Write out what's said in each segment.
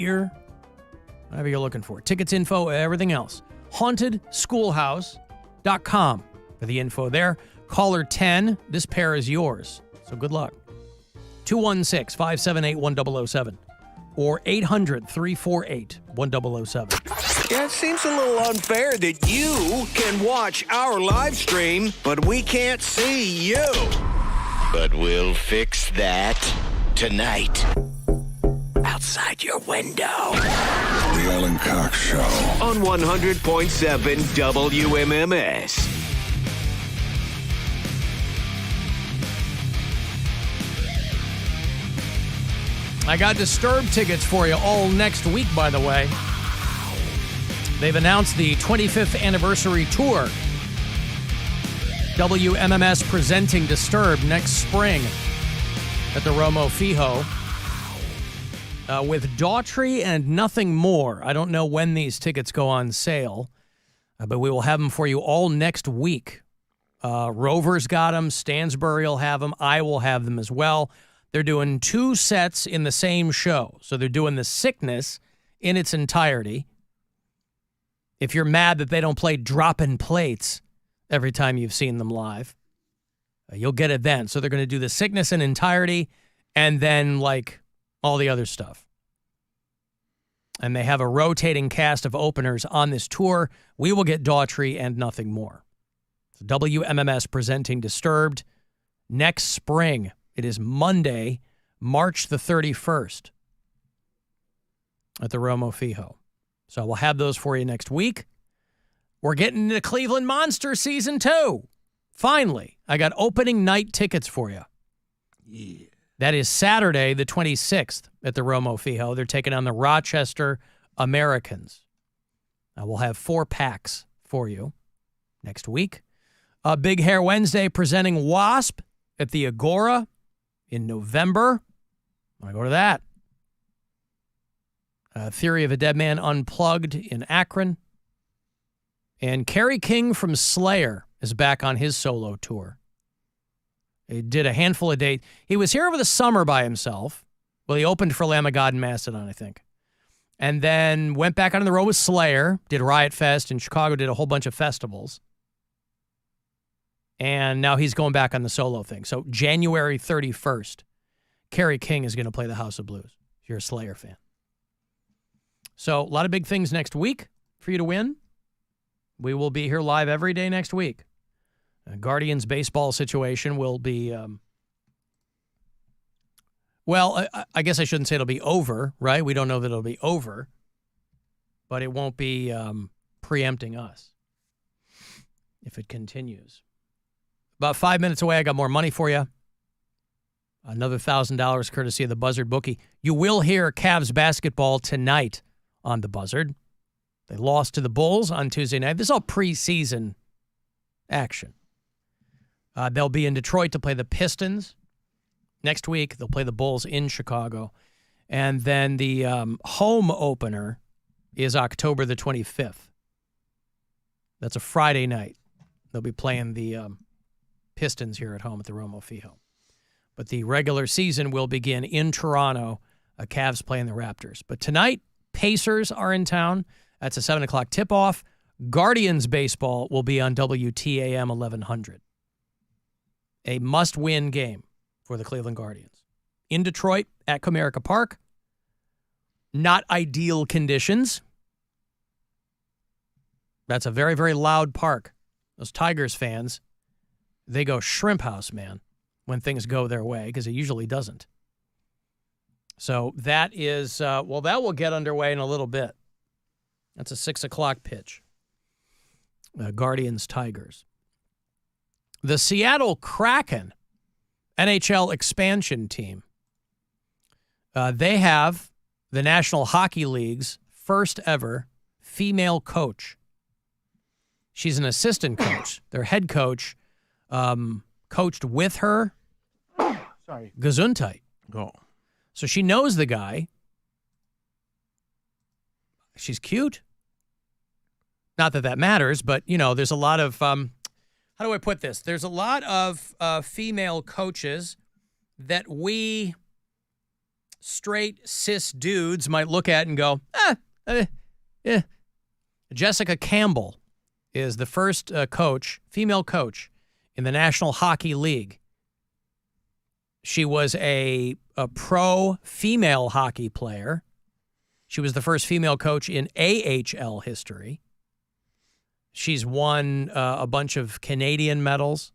beer, whatever you're looking for. Tickets, info, everything else. HauntedSchoolhouse.com for the info there. Caller 10, this pair is yours. So good luck. 216-578-1007 or 800-348-1007. Yeah, it seems a little unfair that you can watch our live stream, but we can't see you. But we'll fix that tonight. Outside your window. The Alan Cox Show. On 100.7 WMMS. I got Disturbed tickets for you all next week, by the way. They've announced the 25th anniversary tour. WMMS presenting Disturbed next spring at the Romo Fijo with Daughtry and Nothing More. I don't know when these tickets go on sale, but we will have them for you all next week. Rover's got them. Stansbury will have them. I will have them as well. They're doing 2 sets in the same show. So they're doing The Sickness in its entirety. If you're mad that they don't play Droppin' Plates every time you've seen them live, you'll get it then. So they're going to do The Sickness in entirety and then, like, all the other stuff. And they have a rotating cast of openers on this tour. We will get Daughtry and Nothing More. So WMMS presenting Disturbed next spring. It is Monday, March the 31st at the Romo Fijo. So we'll have those for you next week. We're getting into Cleveland Monster Season 2. Finally, I got opening night tickets for you. Yeah. That is Saturday, the 26th at the Romo Fijo. They're taking on the Rochester Americans. We'll have 4 packs for you next week. Big Hair Wednesday presenting Wasp at the Agora in November. I go to that. Theory of a Dead Man Unplugged in Akron. And Kerry King from Slayer is back on his solo tour. He did a handful of dates. He was here over the summer by himself. Well, he opened for Lamb of God and Mastodon, I think. And then went back on the road with Slayer, did Riot Fest in Chicago, did a whole bunch of festivals. And now he's going back on the solo thing. So January 31st, Kerry King is going to play the House of Blues, if you're a Slayer fan. So a lot of big things next week for you to win. We will be here live every day next week. Guardians baseball situation will be, I guess I shouldn't say it'll be over, right? We don't know that it'll be over, but it won't be preempting us if it continues. About 5 minutes away, I got more money for you. Another $1,000 courtesy of the Buzzard Bookie. You will hear Cavs basketball tonight on the Buzzard. They lost to the Bulls on Tuesday night. This is all preseason action. They'll be in Detroit to play the Pistons. Next week, they'll play the Bulls in Chicago. And then the home opener is October the 25th. That's a Friday night. They'll be playing the Pistons here at home at the Romo Fijo. But the regular season will begin in Toronto. Cavs playing the Raptors. But tonight, Pacers are in town. That's a 7 o'clock tip-off. Guardians baseball will be on WTAM 1100. A must-win game for the Cleveland Guardians. In Detroit at Comerica Park. Not ideal conditions. That's a very, very loud park. Those Tigers fans, they go shrimp house, man, when things go their way, because it usually doesn't. So that is, that will get underway in a little bit. That's a 6 o'clock pitch. Guardians-Tigers. The Seattle Kraken, NHL expansion team. They have the National Hockey League's first ever female coach. She's an assistant coach. Their head coach coached with her. Sorry. Gesundheit. Oh. So she knows the guy. She's cute. Not that that matters, but, you know, there's a lot of, how do I put this? There's a lot of female coaches that we straight cis dudes might look at and go, yeah. Jessica Campbell is the first female coach in the National Hockey League. She was a pro female hockey player. She was the first female coach in AHL history. She's won a bunch of Canadian medals.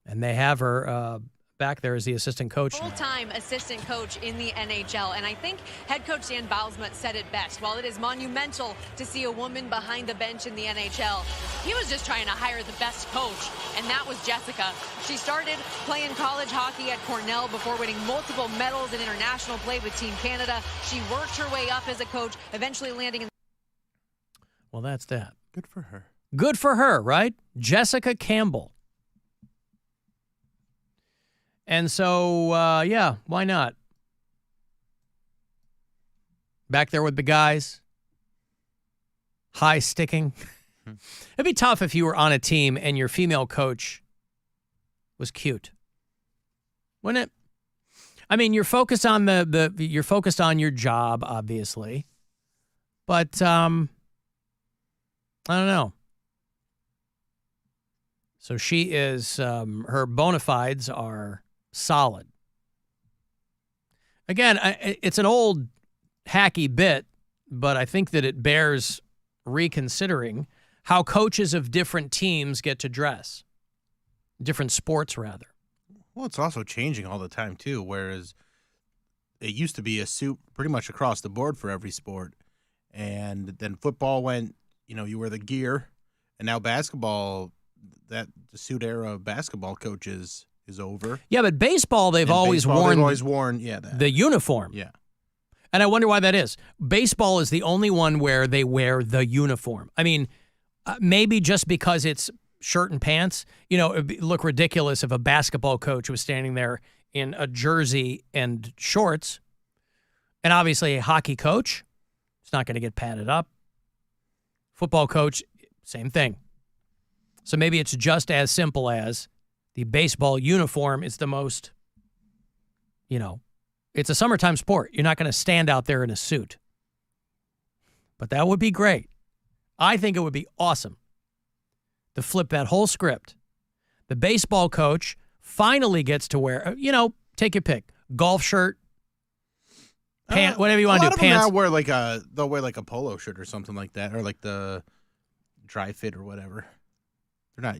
And they have her back there as the assistant coach. Full-time assistant coach in the NHL. And I think head coach Dan Bylsma said it best. While it is monumental to see a woman behind the bench in the NHL, he was just trying to hire the best coach, and that was Jessica. She started playing college hockey at Cornell before winning multiple medals in international play with Team Canada. She worked her way up as a coach, eventually landing in... Well, that's that. Good for her. Good for her, right? Jessica Campbell. And so, yeah, why not? Back there with the guys. High sticking. It'd be tough if you were on a team and your female coach was cute. Wouldn't it? I mean, you're focused on you're focused on your job, obviously. But I don't know. So she is her bona fides are solid. Again, it's an old hacky bit, but I think that it bears reconsidering how coaches of different teams get to dress. Different sports, rather. Well, it's also changing all the time, too, whereas it used to be a suit pretty much across the board for every sport. And then football went, you wear the gear. And now basketball, the suit era of basketball coaches is over. Yeah, but baseball, they've always worn the uniform. Yeah. And I wonder why that is. Baseball is the only one where they wear the uniform. I mean, maybe just because it's shirt and pants. It'd look ridiculous if a basketball coach was standing there in a jersey and shorts. And obviously a hockey coach is not going to get padded up. Football coach, same thing. So maybe it's just as simple as the baseball uniform is the most, it's a summertime sport. You're not going to stand out there in a suit. But that would be great. I think it would be awesome to flip that whole script. The baseball coach finally gets to wear, take your pick. Golf shirt, pants, whatever you want to do. Pants. Now they'll wear like a polo shirt or something like that, or like the dry fit or whatever. They're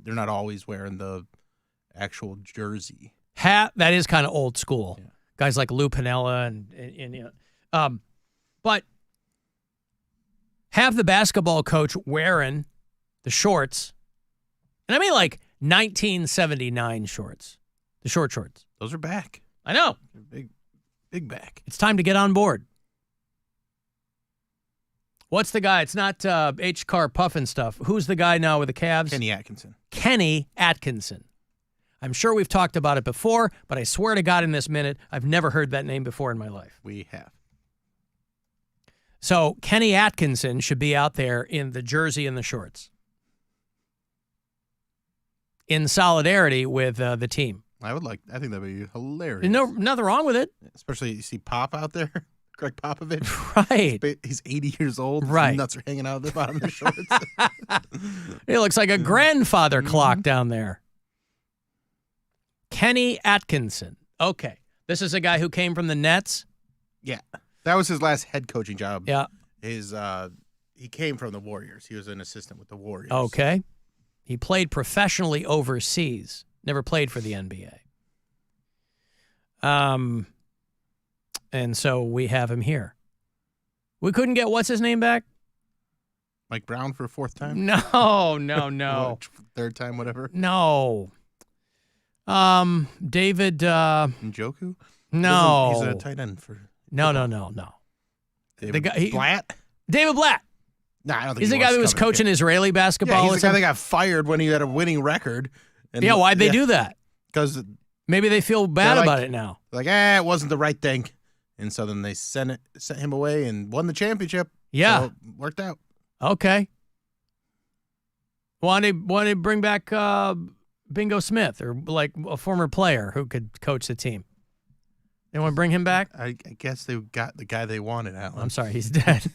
not always wearing the actual jersey. That is kind of old school. Yeah. Guys like Lou Piniella and but have the basketball coach wearing the shorts, and I mean like 1979 shorts, the short shorts. Those are back. I know. Big back. It's time to get on board. What's the guy? It's not H. Car Puffin stuff. Who's the guy now with the Cavs? Kenny Atkinson. Kenny Atkinson. I'm sure we've talked about it before, but I swear to God in this minute, I've never heard that name before in my life. We have. So Kenny Atkinson should be out there in the jersey and the shorts. In solidarity with the team. I think that would be hilarious. Nothing wrong with it. Especially you see Pop out there. Greg Popovich. Right. He's 80 years old. Right. His nuts are hanging out of the bottom of his shorts. It looks like a grandfather clock down there. Kenny Atkinson. Okay. This is a guy who came from the Nets. Yeah. That was his last head coaching job. Yeah. He came from the Warriors. He was an assistant with the Warriors. Okay. He played professionally overseas. Never played for the NBA. And so we have him here. We couldn't get what's his name back? Mike Brown for a fourth time? No. Third time, whatever? No. David. Njoku? No. He's a tight end for. No. David Blatt? David Blatt. Nah, I don't think he's the guy who was coaching Israeli basketball. Yeah, he's the guy that got fired when he had a winning record. And yeah, why'd they do that? Because maybe they feel bad about it now. Like, it wasn't the right thing. And so then they sent him away and won the championship. Yeah. So it worked out. Okay. Why don't they bring back Bingo Smith or like a former player who could coach the team? They want to bring him back? I guess they got the guy they wanted, Alan. I'm sorry, he's dead.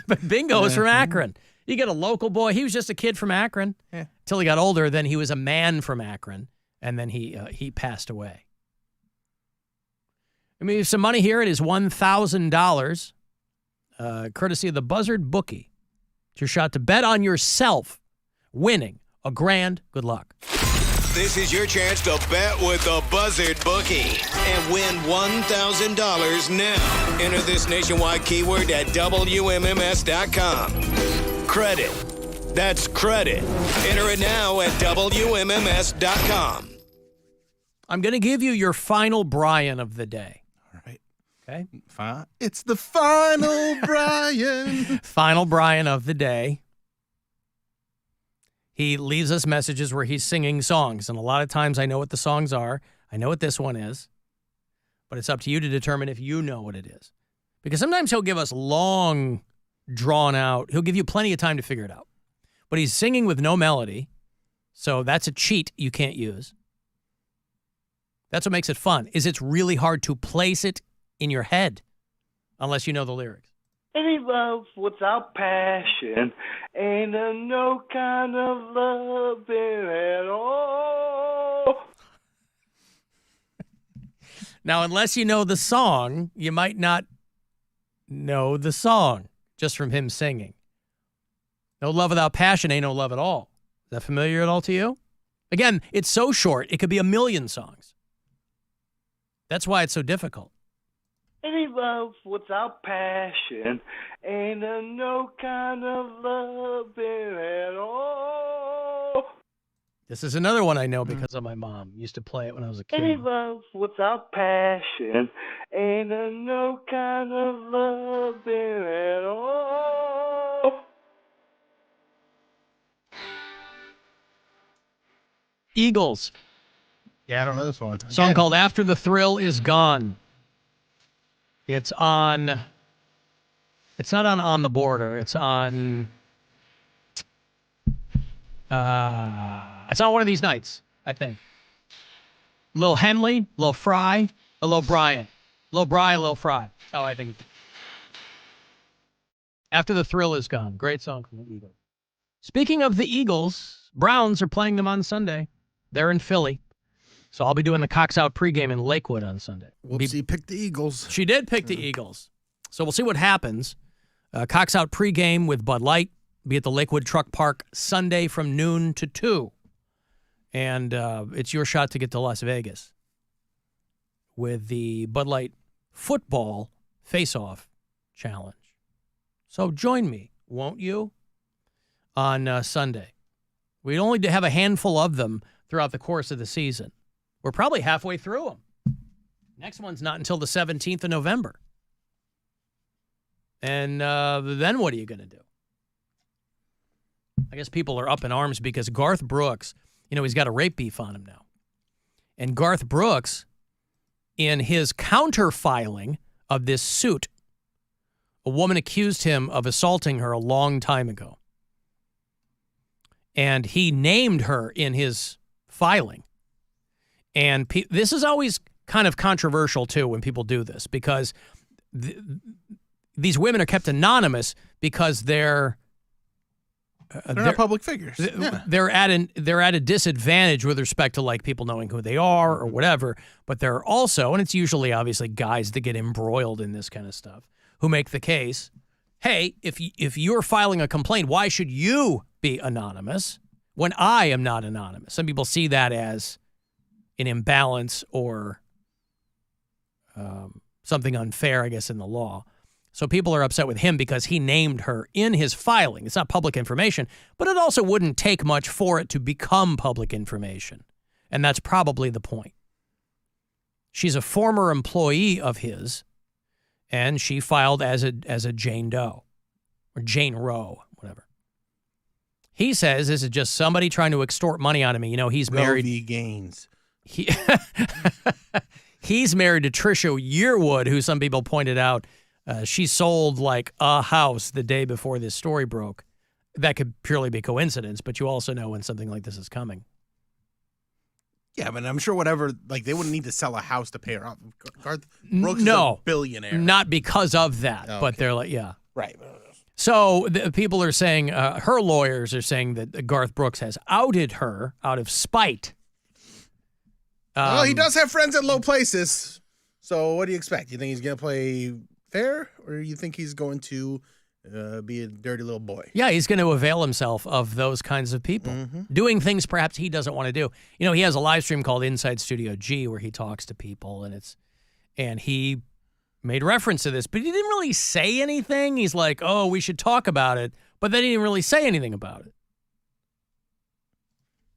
But Bingo is from Akron. You get a local boy. He was just a kid from Akron until he got older. Then he was a man from Akron, and then he passed away. I mean, some money here. It is $1,000, courtesy of the Buzzard Bookie. It's your shot to bet on yourself winning $1,000. Good luck. This is your chance to bet with the Buzzard Bookie and win $1,000 now. Enter this nationwide keyword at WMMS.com. Credit. That's credit. Enter it now at WMMS.com. I'm going to give you your final Brian of the day. All right. Okay? Fine. It's the final Brian. Final Brian of the day. He leaves us messages where he's singing songs, and a lot of times I know what the songs are. I know what this one is, but it's up to you to determine if you know what it is. Because sometimes he'll give us long, drawn out, he'll give you plenty of time to figure it out. But he's singing with no melody, so that's a cheat you can't use. That's what makes it fun, is it's really hard to place it in your head unless you know the lyrics. Any love without passion ain't no kind of loving at all. Now, unless you know the song, you might not know the song just from him singing. No love without passion ain't no love at all. Is that familiar at all to you? Again, it's so short, it could be 1,000,000 songs. That's why it's so difficult. Any love without passion ain't no kind of loving at all. This is another one I know because of my mom. Used to play it when I was a kid. Any love without passion ain't no kind of loving at all. Eagles. Yeah, I don't know this one. Song called After the Thrill Is Gone. It's not on the Border. It's on one of these nights, I think. Lil Henley, Lil Fry, or Lil Brian. Lil Brian, Lil Fry. Oh, I think. After the Thrill Is Gone. Great song from the Eagles. Speaking of the Eagles, Browns are playing them on Sunday. They're in Philly. So I'll be doing the Cox Out pregame in Lakewood on Sunday. Whoopsie picked the Eagles. She did pick the Eagles. So we'll see what happens. Cox Out pregame with Bud Light. Be at the Lakewood Truck Park Sunday from noon to 2. And it's your shot to get to Las Vegas with the Bud Light Football Face-Off Challenge. So join me, won't you, on Sunday. We only have a handful of them throughout the course of the season. We're probably halfway through them. Next one's not until the 17th of November. And then what are you going to do? I guess people are up in arms because Garth Brooks, he's got a rape beef on him now. And Garth Brooks, in his counter-filing of this suit, a woman accused him of assaulting her a long time ago. And he named her in his filing. And this is always kind of controversial, too, when people do this, because these women are kept anonymous because they're not public figures. They're at a disadvantage with respect to like people knowing who they are or whatever. But there are also, and it's usually obviously guys that get embroiled in this kind of stuff, who make the case, hey, if you're filing a complaint, why should you be anonymous when I am not anonymous? Some people see that as an imbalance or something unfair, I guess, in the law. So people are upset with him because he named her in his filing. It's not public information, but it also wouldn't take much for it to become public information. And that's probably the point. She's a former employee of his, and she filed as a Jane Doe or Jane Roe, whatever. He says this is just somebody trying to extort money out of me. He's married. Roe v. Gaines. He's married to Trisha Yearwood, who some people pointed out she sold like a house the day before this story broke. That could purely be coincidence, but you also know when something like this is coming. Yeah, but I'm sure whatever, like they wouldn't need to sell a house to pay her off. Garth Brooks is No. a billionaire. Not because of that, Oh, but okay. they're like, yeah. Right. So people are saying, her lawyers are saying that Garth Brooks has outed her out of spite. Well, he does have friends at low places. So what do you expect? You think he's going to play fair, or you think he's going to be a dirty little boy? Yeah, he's going to avail himself of those kinds of people, doing things perhaps he doesn't want to do. You know, he has a live stream called Inside Studio G where he talks to people, and he made reference to this, but he didn't really say anything. He's like, oh, we should talk about it, but then he didn't really say anything about it.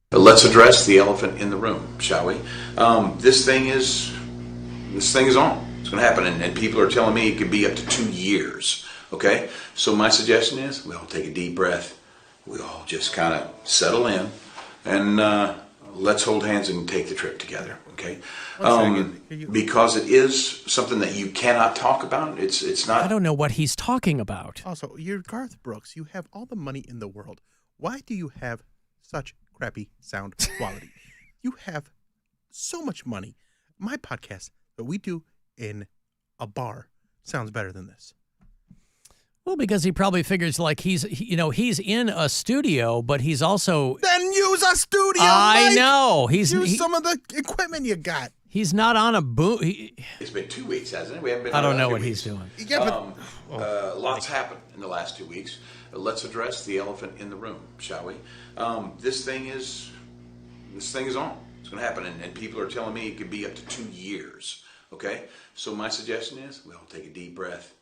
But let's address the elephant in the room, shall we? This thing is on. It's going to happen, and people are telling me it could be up to 2 years. Okay, so my suggestion is we all take a deep breath. We all just kind of settle in, and let's hold hands and take the trip together. Okay, because it is something that you cannot talk about. It's not. I don't know what he's talking about. Also, you're Garth Brooks. You have all the money in the world. Why do you have such crappy sound quality? You have so much money. My podcast that we do in a bar sounds better than this. Well, because he probably figures like he's in a studio, but he's also. Then use a studio. I Mike. know Use some of the equipment you got. He's not on a boom. It's been 2 weeks, hasn't it? We haven't been. I don't know around what 2 he's weeks. doing. Yeah, but Lots happened in the last 2 weeks. Let's address the elephant in the room, shall we? This thing is on. It's going to happen, and people are telling me it could be up to 2 years. Okay, so my suggestion is we all take a deep breath.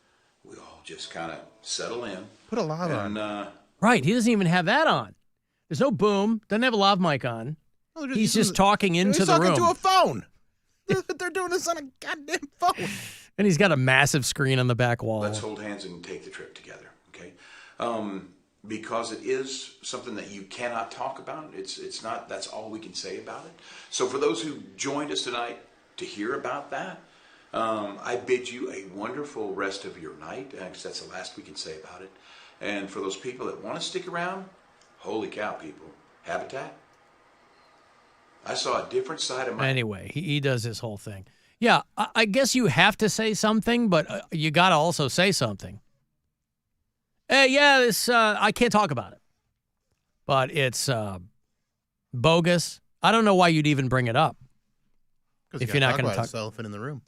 We all just kind of settle in. put a lot on. Right, he doesn't even have that on. There's no boom. Doesn't have a lav mic on. No, He's just talking into the room. He's talking to a phone. They're doing this on a goddamn phone. And he's got a massive screen on the back wall. Let's hold hands and take the trip together. Okay, because it is something that you cannot talk about. It's not. That's all we can say about it. So for those who joined us tonight to hear about that, I bid you a wonderful rest of your night, because that's the last we can say about it. And for those people that want to stick around, holy cow, people, Habitat. I saw a different side of my. Anyway, he does this whole thing. Yeah, I guess you have to say something, but you got to also say something. This I can't talk about it, but it's bogus. I don't know why you'd even bring it up if you're not going to talk. The elephant in the room.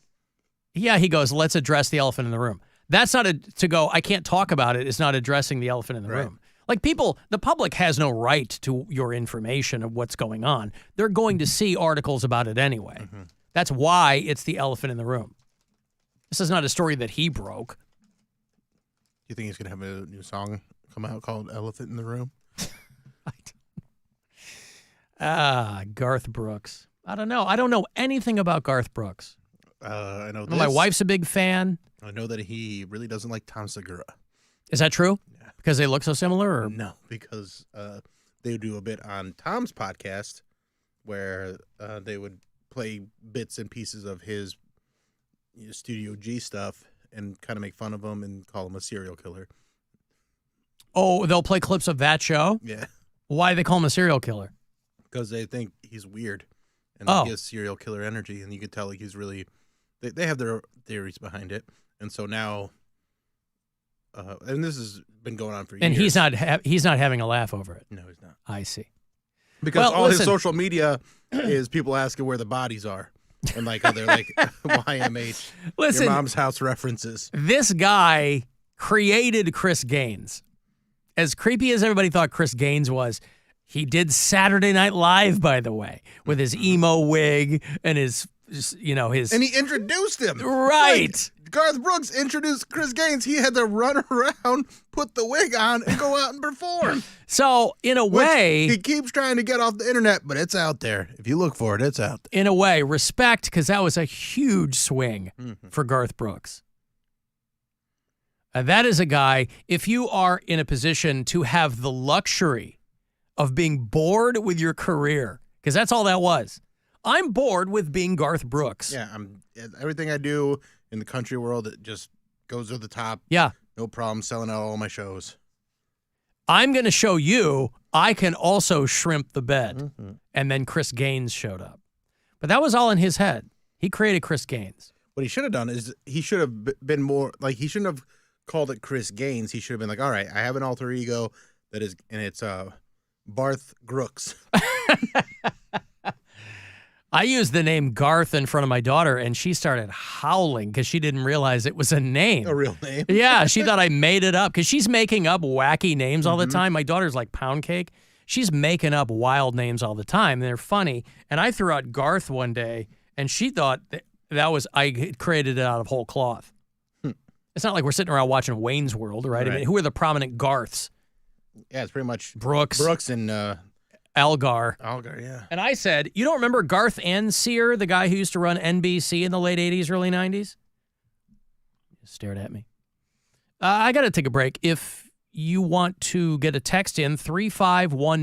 Yeah, he goes, let's address the elephant in the room. That's not to go, I can't talk about it. It's not addressing the elephant in the room. Like the public has no right to your information of what's going on. They're going to see articles about it anyway. Mm-hmm. That's why it's the elephant in the room. This is not a story that he broke. Do you think he's going to have a new song come out called Elephant in the Room? Garth Brooks. I don't know. I don't know anything about Garth Brooks. I know this. My wife's a big fan. I know that he really doesn't like Tom Segura. Is that true? Yeah. Because they look so similar? Or? No, because they do a bit on Tom's podcast where they would play bits and pieces of his Studio G stuff and kind of make fun of him and call him a serial killer. Oh, they'll play clips of that show? Yeah. Why do they call him a serial killer? Because they think he's weird and he has serial killer energy, and you can tell like he's really. They have their theories behind it, and so now, and this has been going on for years. And he's not having a laugh over it. No, he's not. I see. Because all his social media is people asking where the bodies are, and like they're like YMH, Listen, your mom's house references. This guy created Chris Gaines. As creepy as everybody thought Chris Gaines was, he did Saturday Night Live, by the way, with his emo wig and his. And he introduced him. Right. Like, Garth Brooks introduced Chris Gaines. He had to run around, put the wig on, and go out and perform. So, in a way... He keeps trying to get off the internet, but it's out there. If you look for it, it's out there. In a way, respect, because that was a huge swing for Garth Brooks. That is a guy, if you are in a position to have the luxury of being bored with your career, because that's all that was. I'm bored with being Garth Brooks. Yeah, everything I do in the country world, it just goes to the top. Yeah. No problem selling out all my shows. I'm going to show you I can also shrimp the bed. Mm-hmm. And then Chris Gaines showed up. But that was all in his head. He created Chris Gaines. What he should have done is he should have been more like he shouldn't have called it Chris Gaines. He should have been like, all right, I have an alter ego that is, and it's Barth Grooks. I used the name Garth in front of my daughter, and she started howling because she didn't realize it was a name. A real name. Yeah, she thought I made it up because she's making up wacky names all the time. My daughter's like pound cake. She's making up wild names all the time. They're funny. And I threw out Garth one day, and she thought that was I created it out of whole cloth. It's not like we're sitting around watching Wayne's World, right? I mean, who are the prominent Garths? Yeah, it's pretty much Brooks and Algar. Algar, yeah. And I said, you don't remember Garth Enseer, the guy who used to run NBC in the late 80s, early 90s? He stared at me. I got to take a break. If you want to get a text in, 351